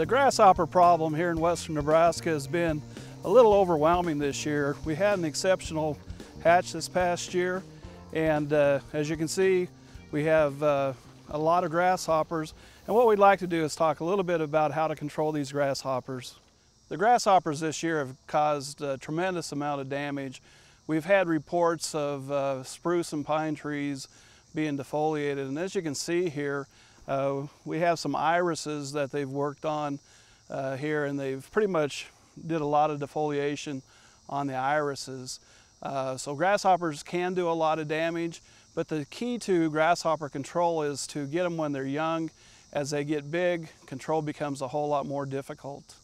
The grasshopper problem here in western Nebraska has been a little overwhelming this year. We had an exceptional hatch this past year, and as you can see, we have a lot of grasshoppers. And what we'd like to do is talk a little bit about how to control these grasshoppers. The grasshoppers this year have caused a tremendous amount of damage. We've had reports of spruce and pine trees being defoliated, and as you can see here, we have some irises that they've worked on here, and they've pretty much did a lot of defoliation on the irises. So grasshoppers can do a lot of damage, but the key to grasshopper control is to get them when they're young. As they get big, control becomes a whole lot more difficult.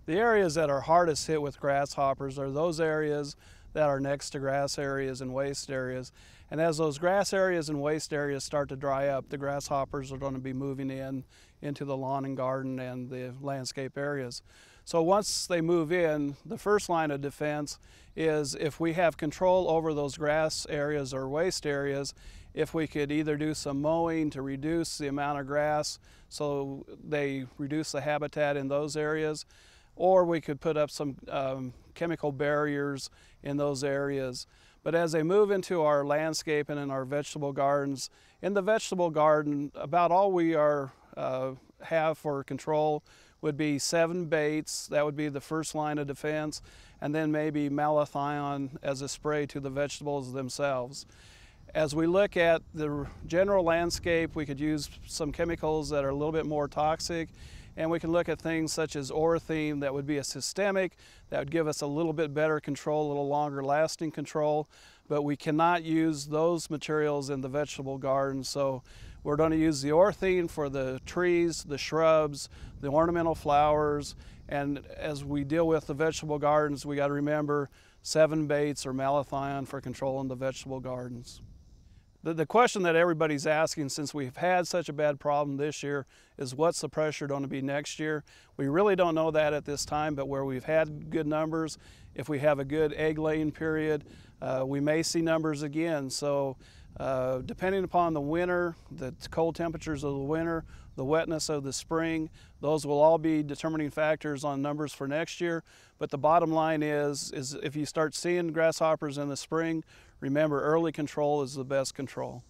The areas that are hardest hit with grasshoppers are those areas that are next to grass areas and waste areas. And as those grass areas and waste areas start to dry up, the grasshoppers are going to be moving into the lawn and garden and the landscape areas. So once they move in, the first line of defense is if we have control over those grass areas or waste areas, if we could either do some mowing to reduce the amount of grass so they reduce the habitat in those areas, or we could put up some chemical barriers in those areas. But as they move into our landscape and in our vegetable gardens, in the vegetable garden, about all we have for control would be 7 baits. That would be the first line of defense, and then maybe malathion as a spray to the vegetables themselves. As we look at the general landscape, we could use some chemicals that are a little bit more toxic, and we can look at things such as orthene that would be a systemic, that would give us a little bit better control, a little longer lasting control, but we cannot use those materials in the vegetable garden. So we're going to use the orthene for the trees, the shrubs, the ornamental flowers, and as we deal with the vegetable gardens, we got to remember 7 baits or malathion for controlling the vegetable gardens. The question that everybody's asking, since we've had such a bad problem this year, is what's the pressure going to be next year? We really don't know that at this time, but where we've had good numbers, if we have a good egg laying period, we may see numbers again. So depending upon the winter, the cold temperatures of the winter, the wetness of the spring, those will all be determining factors on numbers for next year. But the bottom line is if you start seeing grasshoppers in the spring, remember early control is the best control.